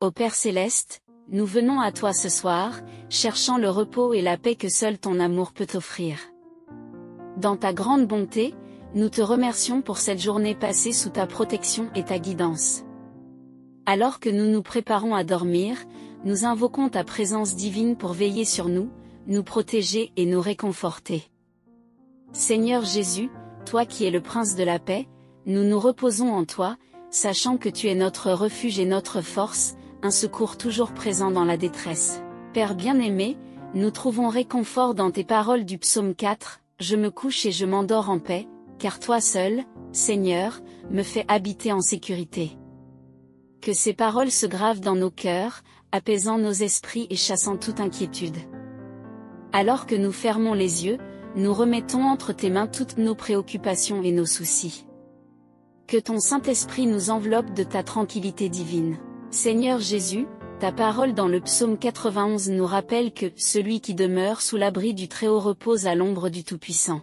Ô Père céleste, nous venons à toi ce soir, cherchant le repos et la paix que seul ton amour peut offrir. Dans ta grande bonté, nous te remercions pour cette journée passée sous ta protection et ta guidance. Alors que nous nous préparons à dormir, nous invoquons ta présence divine pour veiller sur nous, nous protéger et nous réconforter. Seigneur Jésus, toi qui es le Prince de la paix, nous nous reposons en toi, sachant que tu es notre refuge et notre force, un secours toujours présent dans la détresse. Père bien-aimé, nous trouvons réconfort dans tes paroles du psaume 4, « Je me couche et je m'endors en paix, car toi seul, Seigneur, me fais habiter en sécurité. » Que ces paroles se gravent dans nos cœurs, apaisant nos esprits et chassant toute inquiétude. Alors que nous fermons les yeux, nous remettons entre tes mains toutes nos préoccupations et nos soucis. Que ton Saint-Esprit nous enveloppe de ta tranquillité divine. Seigneur Jésus, ta parole dans le psaume 91 nous rappelle que « Celui qui demeure sous l'abri du Très-Haut repose à l'ombre du Tout-Puissant ».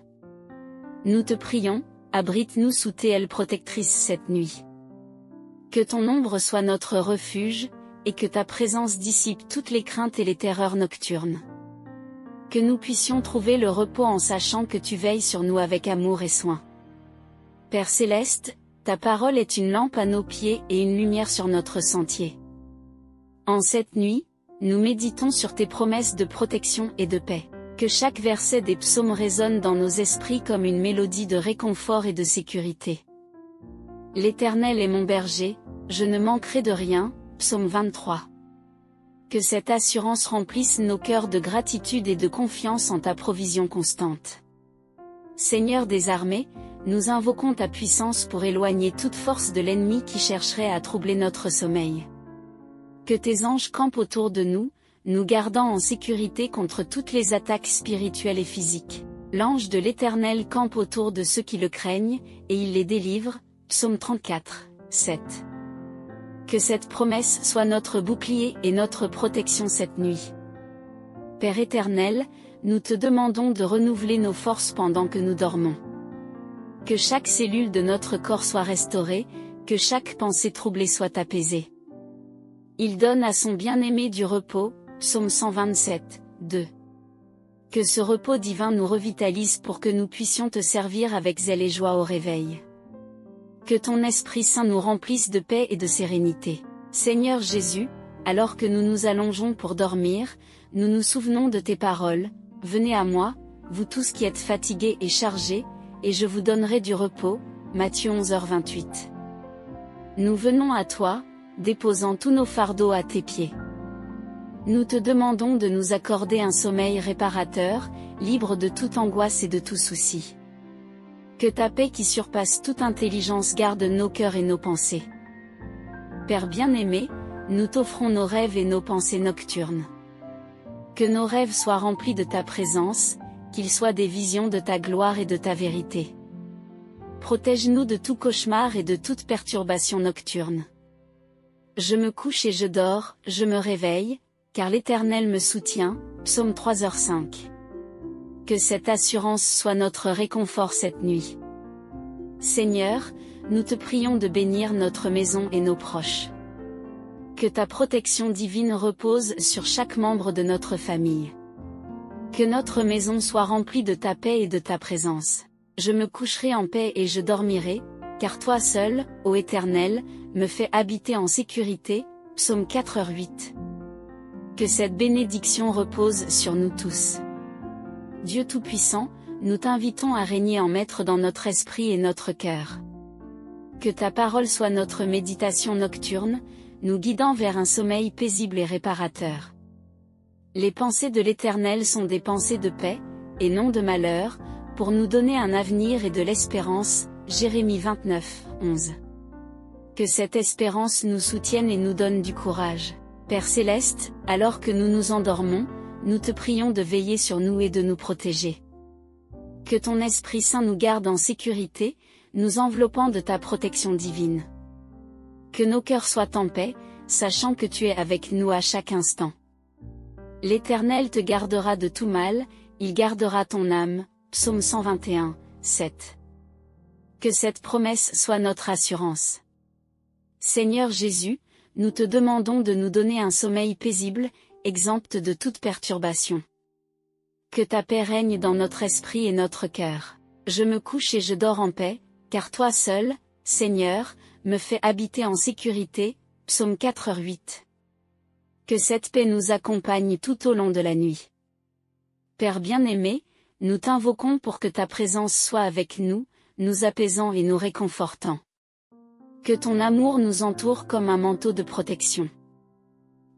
Nous te prions, abrite-nous sous tes ailes protectrices cette nuit. Que ton ombre soit notre refuge, et que ta présence dissipe toutes les craintes et les terreurs nocturnes. Que nous puissions trouver le repos en sachant que tu veilles sur nous avec amour et soin. Père céleste, ta parole est une lampe à nos pieds et une lumière sur notre sentier. En cette nuit, nous méditons sur tes promesses de protection et de paix. Que chaque verset des psaumes résonne dans nos esprits comme une mélodie de réconfort et de sécurité. L'Éternel est mon berger, je ne manquerai de rien, psaume 23. Que cette assurance remplisse nos cœurs de gratitude et de confiance en ta provision constante. Seigneur des armées, nous invoquons ta puissance pour éloigner toute force de l'ennemi qui chercherait à troubler notre sommeil. Que tes anges campent autour de nous, nous gardant en sécurité contre toutes les attaques spirituelles et physiques. L'ange de l'Éternel campe autour de ceux qui le craignent, et il les délivre, psaume 34, 7. Que cette promesse soit notre bouclier et notre protection cette nuit. Père éternel, nous te demandons de renouveler nos forces pendant que nous dormons. Que chaque cellule de notre corps soit restaurée, que chaque pensée troublée soit apaisée. Il donne à son bien-aimé du repos, psaume 127, 2. Que ce repos divin nous revitalise pour que nous puissions te servir avec zèle et joie au réveil. Que ton Esprit Saint nous remplisse de paix et de sérénité. Seigneur Jésus, alors que nous nous allongeons pour dormir, nous nous souvenons de tes paroles, « Venez à moi, vous tous qui êtes fatigués et chargés, et je vous donnerai du repos » Matthieu 11h28. Nous venons à toi, déposant tous nos fardeaux à tes pieds. Nous te demandons de nous accorder un sommeil réparateur, libre de toute angoisse et de tout souci. Que ta paix qui surpasse toute intelligence garde nos cœurs et nos pensées. Père bien-aimé, nous t'offrons nos rêves et nos pensées nocturnes. Que nos rêves soient remplis de ta présence, qu'ils soient des visions de ta gloire et de ta vérité. Protège-nous de tout cauchemar et de toute perturbation nocturne. Je me couche et je dors, je me réveille, car l'Éternel me soutient, psaume 3h5. Que cette assurance soit notre réconfort cette nuit. Seigneur, nous te prions de bénir notre maison et nos proches. Que ta protection divine repose sur chaque membre de notre famille. Que notre maison soit remplie de ta paix et de ta présence. Je me coucherai en paix et je dormirai, car toi seul, ô Éternel, me fais habiter en sécurité, psaume 4h8. Que cette bénédiction repose sur nous tous. Dieu Tout-Puissant, nous t'invitons à régner en maître dans notre esprit et notre cœur. Que ta parole soit notre méditation nocturne, nous guidant vers un sommeil paisible et réparateur. Les pensées de l'Éternel sont des pensées de paix, et non de malheur, pour nous donner un avenir et de l'espérance, Jérémie 29, 11. Que cette espérance nous soutienne et nous donne du courage. Père céleste, alors que nous nous endormons, nous te prions de veiller sur nous et de nous protéger. Que ton Esprit Saint nous garde en sécurité, nous enveloppant de ta protection divine. Que nos cœurs soient en paix, sachant que tu es avec nous à chaque instant. L'Éternel te gardera de tout mal, il gardera ton âme, psaume 121, 7. Que cette promesse soit notre assurance. Seigneur Jésus, nous te demandons de nous donner un sommeil paisible, exempt de toute perturbation. Que ta paix règne dans notre esprit et notre cœur. Je me couche et je dors en paix, car toi seul, Seigneur, me fais habiter en sécurité. Psaume 4:8. Que cette paix nous accompagne tout au long de la nuit. Père bien-aimé, nous t'invoquons pour que ta présence soit avec nous, nous apaisant et nous réconfortant. Que ton amour nous entoure comme un manteau de protection.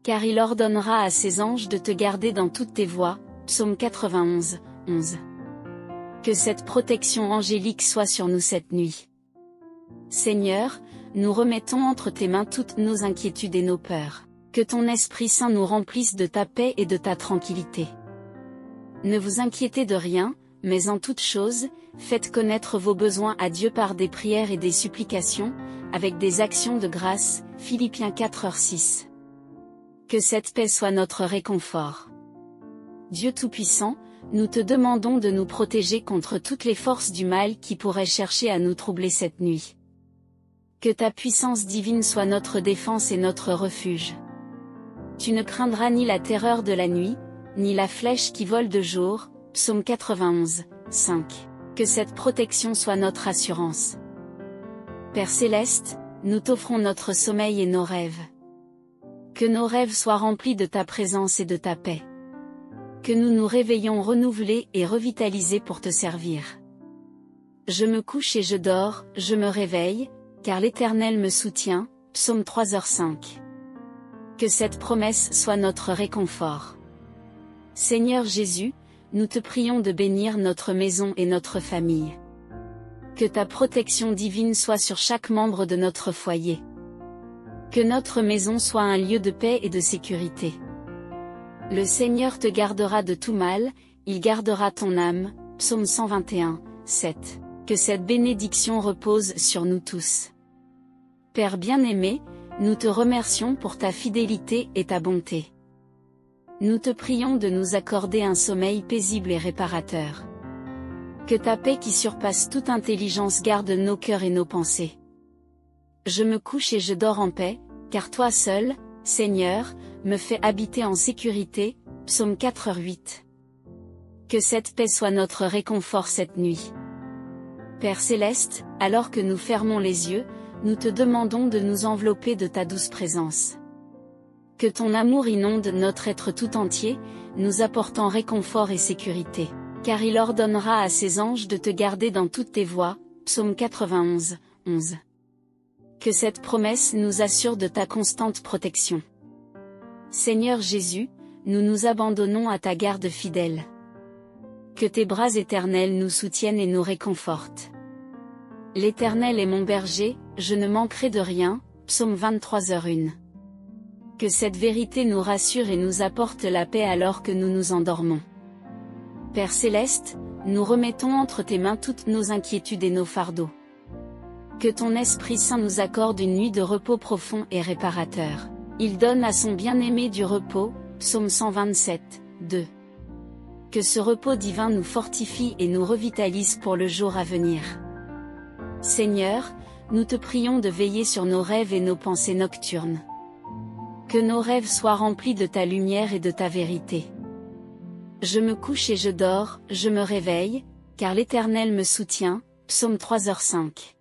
Car il ordonnera à ses anges de te garder dans toutes tes voies. Psaume 91:11. Que cette protection angélique soit sur nous cette nuit. Seigneur, nous remettons entre tes mains toutes nos inquiétudes et nos peurs. Que ton Esprit Saint nous remplisse de ta paix et de ta tranquillité. Ne vous inquiétez de rien, mais en toute chose, faites connaître vos besoins à Dieu par des prières et des supplications, avec des actions de grâce. Philippiens 4:6. Que cette paix soit notre réconfort. Dieu Tout-Puissant, nous te demandons de nous protéger contre toutes les forces du mal qui pourraient chercher à nous troubler cette nuit. Que ta puissance divine soit notre défense et notre refuge. Tu ne craindras ni la terreur de la nuit, ni la flèche qui vole de jour. Psaume 91:5. Que cette protection soit notre assurance. Père céleste, nous t'offrons notre sommeil et nos rêves. Que nos rêves soient remplis de ta présence et de ta paix. Que nous nous réveillons renouvelés et revitalisés pour te servir. Je me couche et je dors, je me réveille, car l'Éternel me soutient. Psaume 3:5. Que cette promesse soit notre réconfort. Seigneur Jésus, nous te prions de bénir notre maison et notre famille. Que ta protection divine soit sur chaque membre de notre foyer. Que notre maison soit un lieu de paix et de sécurité. Le Seigneur te gardera de tout mal, il gardera ton âme. Psaume 121:7. Que cette bénédiction repose sur nous tous. Père bien-aimé, nous te remercions pour ta fidélité et ta bonté. Nous te prions de nous accorder un sommeil paisible et réparateur. Que ta paix qui surpasse toute intelligence garde nos cœurs et nos pensées. Je me couche et je dors en paix, car toi seul, Seigneur, me fais habiter en sécurité. Psaume 4:8. Que cette paix soit notre réconfort cette nuit. Père céleste, alors que nous fermons les yeux, nous te demandons de nous envelopper de ta douce présence. Que ton amour inonde notre être tout entier, nous apportant réconfort et sécurité. Car il ordonnera à ses anges de te garder dans toutes tes voies. Psaume 91:11. Que cette promesse nous assure de ta constante protection. Seigneur Jésus, nous nous abandonnons à ta garde fidèle. Que tes bras éternels nous soutiennent et nous réconfortent. L'Éternel est mon berger, je ne manquerai de rien. Psaume 23:1. Que cette vérité nous rassure et nous apporte la paix alors que nous nous endormons. Père céleste, nous remettons entre tes mains toutes nos inquiétudes et nos fardeaux. Que ton Esprit Saint nous accorde une nuit de repos profond et réparateur. Il donne à son bien-aimé du repos. Psaume 127:2. Que ce repos divin nous fortifie et nous revitalise pour le jour à venir. Seigneur, nous te prions de veiller sur nos rêves et nos pensées nocturnes. Que nos rêves soient remplis de ta lumière et de ta vérité. Je me couche et je dors, je me réveille, car l'Éternel me soutient. Psaume 3:5.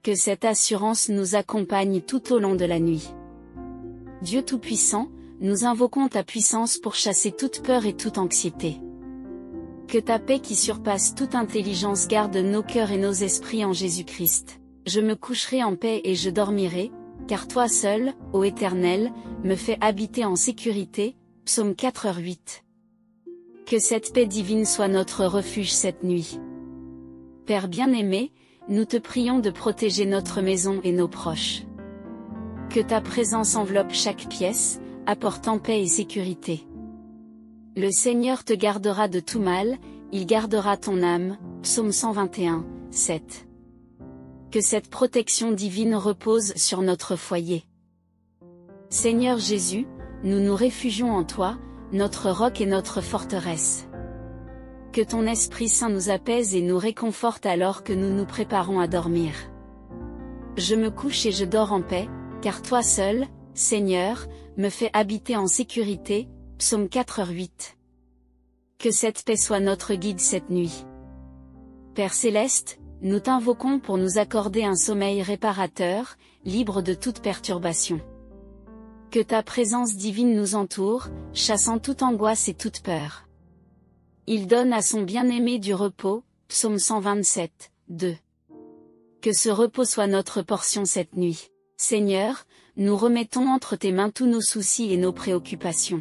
Que cette assurance nous accompagne tout au long de la nuit. Dieu Tout-Puissant, nous invoquons ta puissance pour chasser toute peur et toute anxiété. Que ta paix qui surpasse toute intelligence garde nos cœurs et nos esprits en Jésus-Christ. Je me coucherai en paix et je dormirai, car toi seul, ô Éternel, me fais habiter en sécurité. Psaume 4:8. Que cette paix divine soit notre refuge cette nuit. Père bien-aimé, nous te prions de protéger notre maison et nos proches. Que ta présence enveloppe chaque pièce, apportant paix et sécurité. Le Seigneur te gardera de tout mal, il gardera ton âme. Psaume 121:7. Que cette protection divine repose sur notre foyer. Seigneur Jésus, nous nous réfugions en toi, notre roc et notre forteresse. Que ton Esprit Saint nous apaise et nous réconforte alors que nous nous préparons à dormir. Je me couche et je dors en paix, car toi seul, Seigneur, me fais habiter en sécurité, psaume 4h8. Que cette paix soit notre guide cette nuit. Père céleste, nous t'invoquons pour nous accorder un sommeil réparateur, libre de toute perturbation. Que ta présence divine nous entoure, chassant toute angoisse et toute peur. Il donne à son bien-aimé du repos, psaume 127, 2. Que ce repos soit notre portion cette nuit. Seigneur, nous remettons entre tes mains tous nos soucis et nos préoccupations.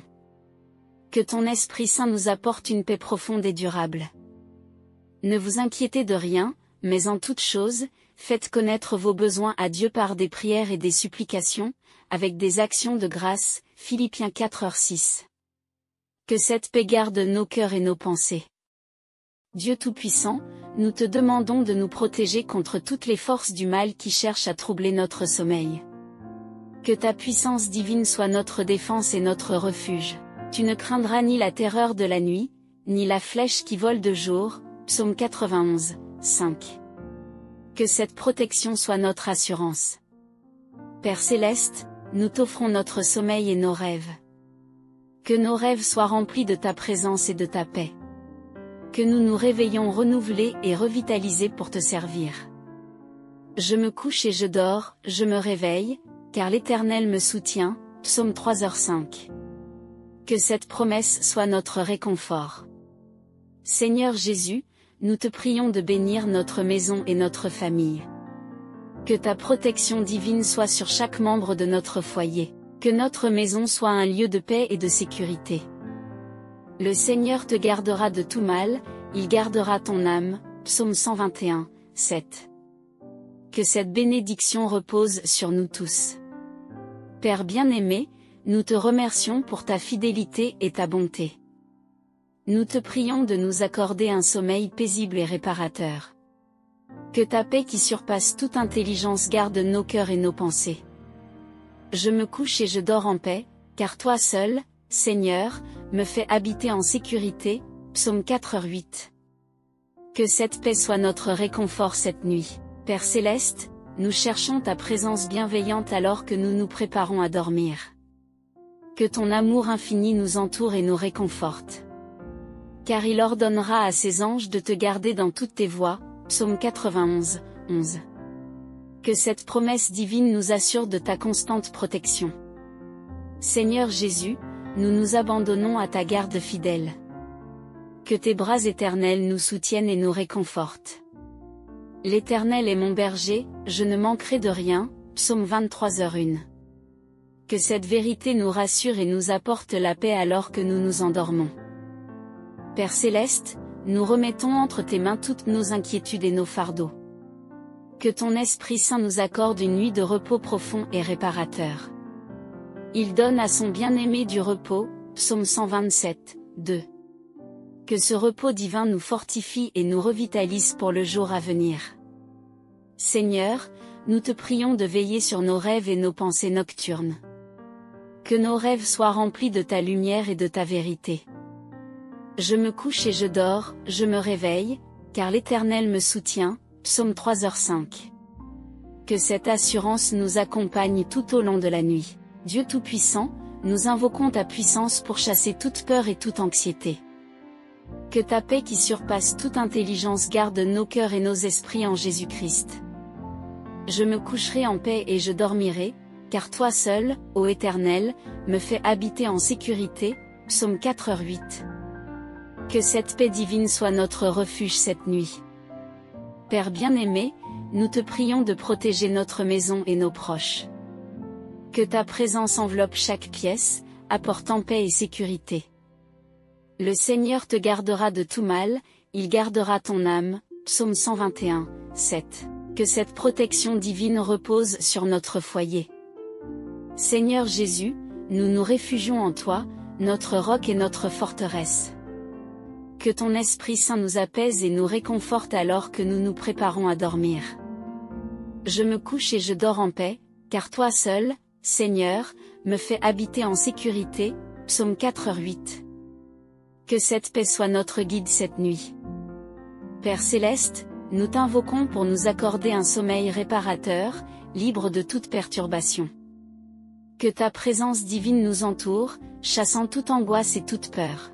Que ton Esprit Saint nous apporte une paix profonde et durable. Ne vous inquiétez de rien, mais en toute chose, faites connaître vos besoins à Dieu par des prières et des supplications, avec des actions de grâce, Philippiens 4h6. Que cette paix garde nos cœurs et nos pensées. Dieu Tout-Puissant, nous te demandons de nous protéger contre toutes les forces du mal qui cherchent à troubler notre sommeil. Que ta puissance divine soit notre défense et notre refuge. Tu ne craindras ni la terreur de la nuit, ni la flèche qui vole de jour, psaume 91, 5. Que cette protection soit notre assurance. Père céleste, nous t'offrons notre sommeil et nos rêves. Que nos rêves soient remplis de ta présence et de ta paix. Que nous nous réveillons renouvelés et revitalisés pour te servir. Je me couche et je dors, je me réveille, car l'Éternel me soutient, psaume 3h5. Que cette promesse soit notre réconfort. Seigneur Jésus, nous te prions de bénir notre maison et notre famille. Que ta protection divine soit sur chaque membre de notre foyer. Que notre maison soit un lieu de paix et de sécurité. Le Seigneur te gardera de tout mal, il gardera ton âme, psaume 121, 7. Que cette bénédiction repose sur nous tous. Père bien-aimé, nous te remercions pour ta fidélité et ta bonté. Nous te prions de nous accorder un sommeil paisible et réparateur. Que ta paix qui surpasse toute intelligence garde nos cœurs et nos pensées. Je me couche et je dors en paix, car toi seul, Seigneur, me fais habiter en sécurité, psaume 4h8. Que cette paix soit notre réconfort cette nuit. Père céleste, nous cherchons ta présence bienveillante alors que nous nous préparons à dormir. Que ton amour infini nous entoure et nous réconforte. Car il ordonnera à ses anges de te garder dans toutes tes voies, psaume 91, 11. Que cette promesse divine nous assure de ta constante protection. Seigneur Jésus, nous nous abandonnons à ta garde fidèle. Que tes bras éternels nous soutiennent et nous réconfortent. L'Éternel est mon berger, je ne manquerai de rien, psaume 23h1. Que cette vérité nous rassure et nous apporte la paix alors que nous nous endormons. Père céleste, nous remettons entre tes mains toutes nos inquiétudes et nos fardeaux. Que ton Esprit Saint nous accorde une nuit de repos profond et réparateur. Il donne à son bien-aimé du repos, psaume 127, 2. Que ce repos divin nous fortifie et nous revitalise pour le jour à venir. Seigneur, nous te prions de veiller sur nos rêves et nos pensées nocturnes. Que nos rêves soient remplis de ta lumière et de ta vérité. Je me couche et je dors, je me réveille, car l'Éternel me soutient, psaume 3h5. Que cette assurance nous accompagne tout au long de la nuit. Dieu Tout-Puissant, nous invoquons ta puissance pour chasser toute peur et toute anxiété. Que ta paix qui surpasse toute intelligence garde nos cœurs et nos esprits en Jésus-Christ. Je me coucherai en paix et je dormirai, car toi seul, ô Éternel, me fais habiter en sécurité, psaume 4h8. Que cette paix divine soit notre refuge cette nuit. Père bien-aimé, nous te prions de protéger notre maison et nos proches. Que ta présence enveloppe chaque pièce, apportant paix et sécurité. Le Seigneur te gardera de tout mal, il gardera ton âme, psaume 121, 7. Que cette protection divine repose sur notre foyer. Seigneur Jésus, nous nous réfugions en toi, notre roc et notre forteresse. Que ton Esprit Saint nous apaise et nous réconforte alors que nous nous préparons à dormir. Je me couche et je dors en paix, car toi seul, Seigneur, me fais habiter en sécurité, psaume 4h8. Que cette paix soit notre guide cette nuit. Père céleste, nous t'invoquons pour nous accorder un sommeil réparateur, libre de toute perturbation. Que ta présence divine nous entoure, chassant toute angoisse et toute peur.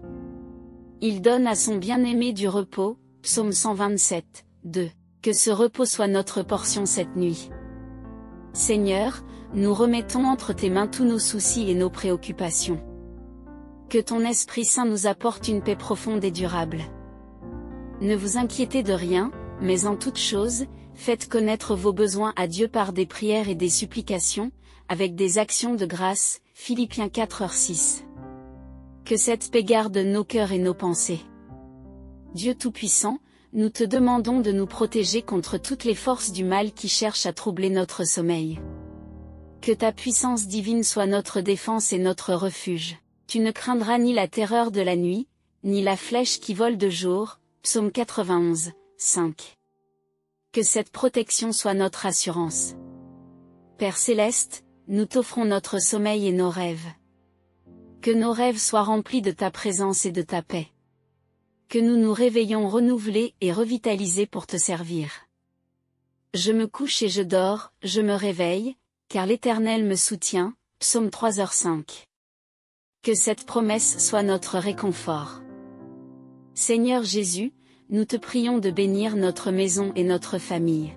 Il donne à son bien-aimé du repos, psaume 127, 2. Que ce repos soit notre portion cette nuit. Seigneur, nous remettons entre tes mains tous nos soucis et nos préoccupations. Que ton Esprit Saint nous apporte une paix profonde et durable. Ne vous inquiétez de rien, mais en toute chose, faites connaître vos besoins à Dieu par des prières et des supplications, avec des actions de grâce, Philippiens 4h6. Que cette paix garde nos cœurs et nos pensées. Dieu Tout-Puissant, nous te demandons de nous protéger contre toutes les forces du mal qui cherchent à troubler notre sommeil. Que ta puissance divine soit notre défense et notre refuge. Tu ne craindras ni la terreur de la nuit, ni la flèche qui vole de jour, psaume 91, 5. Que cette protection soit notre assurance. Père Céleste, nous t'offrons notre sommeil et nos rêves. Que nos rêves soient remplis de ta présence et de ta paix. Que nous nous réveillons renouvelés et revitalisés pour te servir. Je me couche et je dors, je me réveille, car l'Éternel me soutient, psaume 3h5. Que cette promesse soit notre réconfort. Seigneur Jésus, nous te prions de bénir notre maison et notre famille.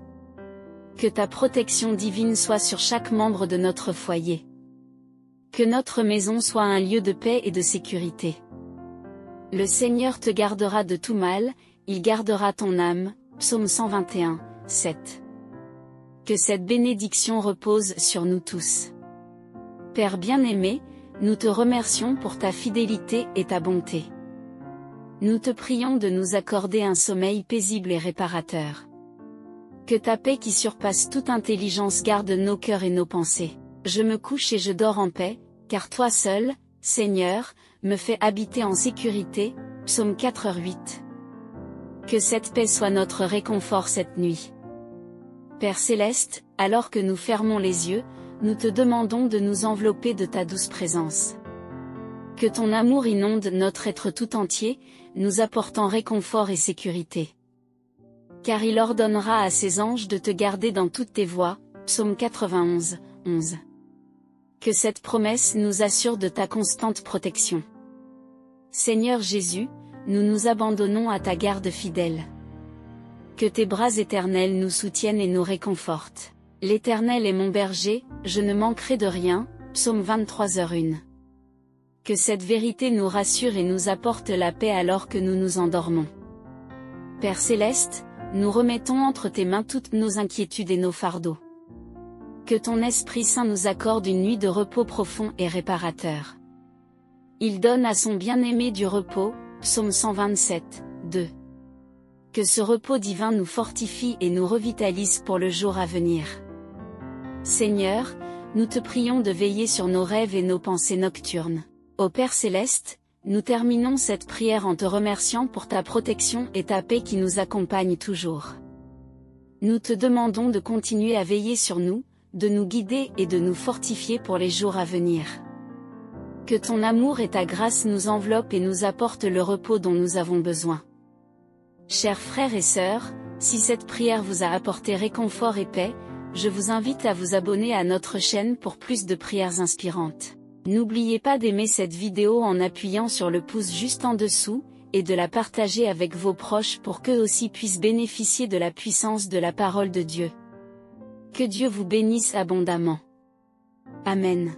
Que ta protection divine soit sur chaque membre de notre foyer. Que notre maison soit un lieu de paix et de sécurité. Le Seigneur te gardera de tout mal, il gardera ton âme, psaume 121, 7. Que cette bénédiction repose sur nous tous. Père bien-aimé, nous te remercions pour ta fidélité et ta bonté. Nous te prions de nous accorder un sommeil paisible et réparateur. Que ta paix qui surpasse toute intelligence garde nos cœurs et nos pensées. Je me couche et je dors en paix, car toi seul, Seigneur, me fais habiter en sécurité, psaume 4h8. Que cette paix soit notre réconfort cette nuit. Père Céleste, alors que nous fermons les yeux, nous te demandons de nous envelopper de ta douce présence. Que ton amour inonde notre être tout entier, nous apportant réconfort et sécurité. Car il ordonnera à ses anges de te garder dans toutes tes voies, psaume 91, 11. Que cette promesse nous assure de ta constante protection. Seigneur Jésus, nous nous abandonnons à ta garde fidèle. Que tes bras éternels nous soutiennent et nous réconfortent. L'Éternel est mon berger, je ne manquerai de rien, psaume 23h1. Que cette vérité nous rassure et nous apporte la paix alors que nous nous endormons. Père Céleste, nous remettons entre tes mains toutes nos inquiétudes et nos fardeaux. Que ton Esprit Saint nous accorde une nuit de repos profond et réparateur. Il donne à son bien-aimé du repos, psaume 127, 2. Que ce repos divin nous fortifie et nous revitalise pour le jour à venir. Seigneur, nous te prions de veiller sur nos rêves et nos pensées nocturnes. Ô Père Céleste, nous terminons cette prière en te remerciant pour ta protection et ta paix qui nous accompagnent toujours. Nous te demandons de continuer à veiller sur nous, de nous guider et de nous fortifier pour les jours à venir. Que ton amour et ta grâce nous enveloppent et nous apportent le repos dont nous avons besoin. Chers frères et sœurs, si cette prière vous a apporté réconfort et paix, je vous invite à vous abonner à notre chaîne pour plus de prières inspirantes. N'oubliez pas d'aimer cette vidéo en appuyant sur le pouce juste en dessous, et de la partager avec vos proches pour qu'eux aussi puissent bénéficier de la puissance de la parole de Dieu. Que Dieu vous bénisse abondamment. Amen.